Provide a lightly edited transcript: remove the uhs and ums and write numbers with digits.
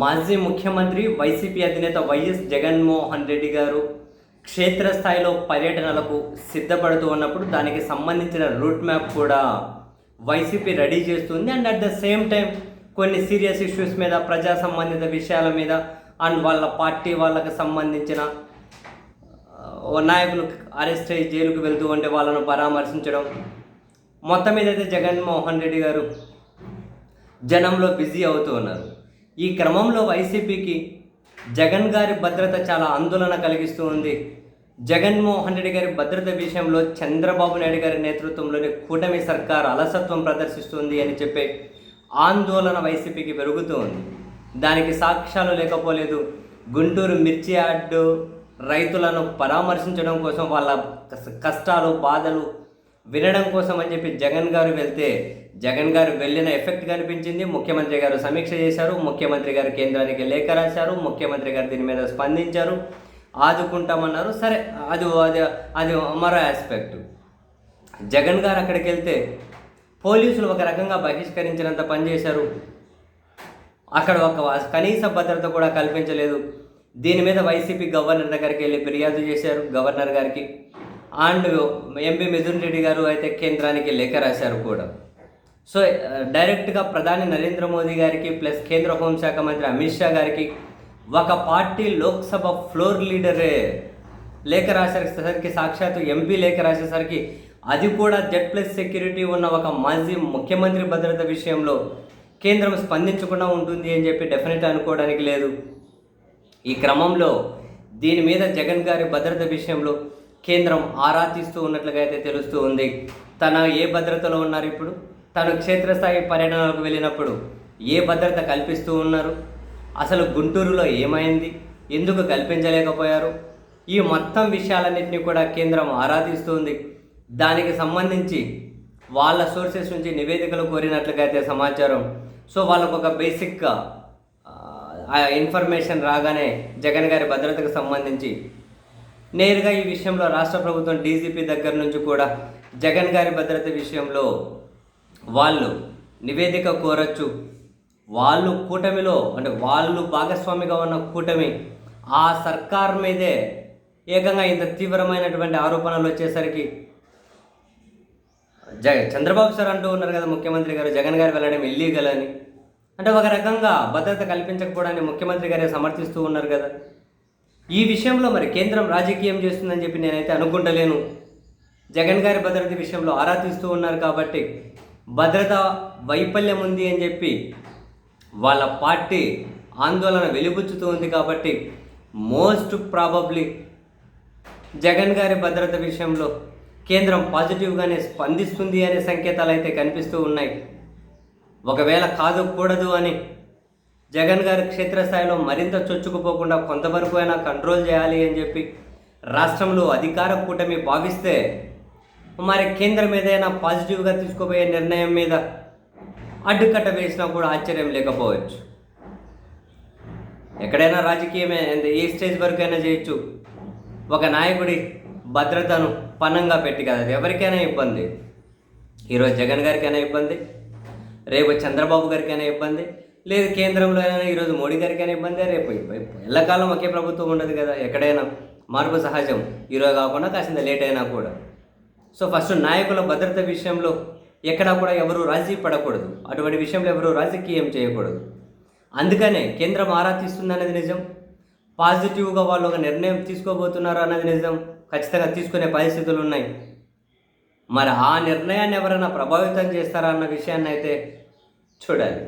మాజీ ముఖ్యమంత్రి వైసీపీ అధినేత వైఎస్ జగన్మోహన్ రెడ్డి గారు క్షేత్రస్థాయిలో పర్యటనలకు సిద్ధపడుతూ ఉన్నప్పుడు దానికి సంబంధించిన రూట్ మ్యాప్ కూడా వైసీపీ రెడీ చేస్తుంది. And at the same time కొన్ని సీరియస్ ఇష్యూస్ మీద, ప్రజా సంబంధిత విషయాల మీద అండ్ వాళ్ళ పార్టీ వాళ్ళకి సంబంధించిన నాయకులు అరెస్ట్ అయ్యి జైలుకు వెళ్తూ ఉంటే వాళ్ళను పరామర్శించడం, మొత్తం మీద అయితే జగన్మోహన్ రెడ్డి గారు జనంలో బిజీ అవుతూ ఉన్నారు. ఈ క్రమంలో వైసీపీకి జగన్ గారి భద్రత చాలా ఆందోళన కలిగిస్తూ ఉంది. జగన్మోహన్ రెడ్డి గారి భద్రత విషయంలో చంద్రబాబు నాయుడు గారి నేతృత్వంలోని కూటమి సర్కార్ అలసత్వం ప్రదర్శిస్తుంది అని చెప్పే ఆందోళన వైసీపీకి పెరుగుతూ ఉంది. దానికి సాక్ష్యాలు లేకపోలేదు. గుంటూరు మిర్చి యార్డు రైతులను పరామర్శించడం కోసం, వాళ్ళ కష్టాలు బాధలు వినడం కోసం అని చెప్పి జగన్ గారు వెళ్తే జగన్ గారు వెళ్ళిన ఎఫెక్ట్ కనిపించింది. ముఖ్యమంత్రి గారు సమీక్ష చేశారు, ముఖ్యమంత్రి గారు కేంద్రానికి లేఖ రాశారు, ముఖ్యమంత్రి గారు దీని మీద స్పందించారు, ఆదుకుంటామన్నారు. సరే, అది అది అది మరో ఆస్పెక్ట్. జగన్ గారు అక్కడికి వెళ్తే పోలీసులు ఒక రకంగా బహిష్కరించినంత పనిచేశారు. అక్కడ ఒక కనీస భద్రత కూడా కల్పించలేదు. దీని మీద వైసీపీ గవర్నర్ దగ్గరికి వెళ్ళి ఫిర్యాదు చేశారు, గవర్నర్ గారికి. అండ్ ఎంపీ మిథున్ రెడ్డి గారు అయితే కేంద్రానికి లేఖ రాశారు కూడా. సో డైరెక్ట్గా ప్రధాని నరేంద్ర మోదీ గారికి ప్లస్ కేంద్ర హోంశాఖ మంత్రి అమిత్ షా గారికి ఒక పార్టీ లోక్సభ ఫ్లోర్ లీడరే లేఖ రాసేసరికి, సాక్షాత్తు ఎంపీ లేఖ రాసేసరికి, అది కూడా Z+ సెక్యూరిటీ ఉన్న ఒక మాజీ ముఖ్యమంత్రి భద్రత విషయంలో కేంద్రం స్పందించకుండా ఉంటుంది అని చెప్పి డెఫినెట్ అనుకోవడానికి లేదు. ఈ క్రమంలో దీని మీద జగన్ గారి భద్రత విషయంలో కేంద్రం ఆరా తీస్తూ ఉన్నట్లుగా అయితే తెలుస్తూ ఉంది. తన ఏ భద్రతలో ఉన్నారు, ఇప్పుడు తను క్షేత్రస్థాయి పర్యటనలకు వెళ్ళినప్పుడు ఏ భద్రత కల్పిస్తూ ఉన్నారు, అసలు గుంటూరులో ఏమైంది, ఎందుకు కల్పించలేకపోయారు, ఈ మొత్తం విషయాలన్నింటినీ కూడా కేంద్రం ఆరా తీస్తుంది. దానికి సంబంధించి వాళ్ళ సోర్సెస్ నుంచి నివేదికలు కోరినట్లుగా అయితే సమాచారం. సో వాళ్ళకు ఒక బేసిక్ ఇన్ఫర్మేషన్ రాగానే జగన్ గారి భద్రతకు సంబంధించి నేరుగా ఈ విషయంలో రాష్ట్ర ప్రభుత్వం డీజీపీ దగ్గర నుంచి కూడా జగన్ గారి భద్రత విషయంలో వాళ్ళు నివేదిక కోరచ్చు. వాళ్ళు కూటమిలో, అంటే వాళ్ళు భాగస్వామిగా ఉన్న కూటమి ఆ సర్కార్ మీదే ఏకంగా ఇంత తీవ్రమైనటువంటి ఆరోపణలు వచ్చేసరికి చంద్రబాబు సార్ అంటూ ఉన్నారు కదా, ముఖ్యమంత్రి గారు జగన్ గారు వెళ్ళడం ఇల్లీగల్ అని. అంటే ఒక రకంగా భద్రత కల్పించకపోవడాన్ని ముఖ్యమంత్రి గారే సమర్థిస్తూ ఉన్నారు కదా. ఈ విషయంలో మరి కేంద్రం రాజకీయం చేస్తుందని చెప్పి నేనైతే అనుకుంటలేను. జగన్ గారి భద్రత విషయంలో ఆరా తీస్తూ ఉన్నారు కాబట్టి, భద్రత వైఫల్యం ఉంది అని చెప్పి వాళ్ళ పార్టీ ఆందోళన వెలిబుచ్చుతూ ఉంది కాబట్టి, మోస్ట్ ప్రాబబ్లీ జగన్ గారి భద్రత విషయంలో కేంద్రం పాజిటివ్గానే స్పందిస్తుంది అనే సంకేతాలు అయితే కనిపిస్తూ ఉన్నాయి. ఒకవేళ కాదు కూడదు అని జగన్ గారి క్షేత్రస్థాయిలో మరింత చొచ్చుకుపోకుండా కొంతవరకు అయినా కంట్రోల్ చేయాలి అని చెప్పి రాష్ట్రంలో అధికార కూటమి భావిస్తే, మరి కేంద్రం ఏదైనా పాజిటివ్గా తీసుకోబోయే నిర్ణయం మీద అడ్డుకట్ట వేసినా కూడా ఆశ్చర్యం లేకపోవచ్చు. ఎక్కడైనా రాజకీయమే, ఏ స్టేజ్ వరకు అయినా చేయొచ్చు. ఒక నాయకుడి భద్రతను పణంగా పెట్టి కదా, అది ఎవరికైనా ఇబ్బంది. ఈరోజు జగన్ గారికైనా ఇబ్బంది, రేపు చంద్రబాబు గారికైనా ఇబ్బంది, లేదు కేంద్రంలో అయినా ఈరోజు మోడీ గారికైనా ఇబ్బంది, రేపు ఎల్లకాలం ఒకే ప్రభుత్వం ఉండదు కదా. ఎక్కడైనా మార్పు సహజం, ఈరోజు కాకుండా కాసింత లేట్ అయినా కూడా. సో ఫస్ట్ నాయకుల భద్రత విషయంలో ఎక్కడా కూడా ఎవరు రాజీ పడకూడదు, అటువంటి విషయంలో ఎవరు రాజకీయం చేయకూడదు. అందుకనే కేంద్రం ఆరా తీస్తుంది అనేది నిజం. పాజిటివ్గా వాళ్ళు ఒక నిర్ణయం తీసుకోబోతున్నారు అన్నది నిజం. ఖచ్చితంగా తీసుకునే పరిస్థితులు ఉన్నాయి. మరి ఆ నిర్ణయాన్ని ఎవరైనా ప్రభావితం చేస్తారా అన్న విషయాన్ని అయితే చూడాలి.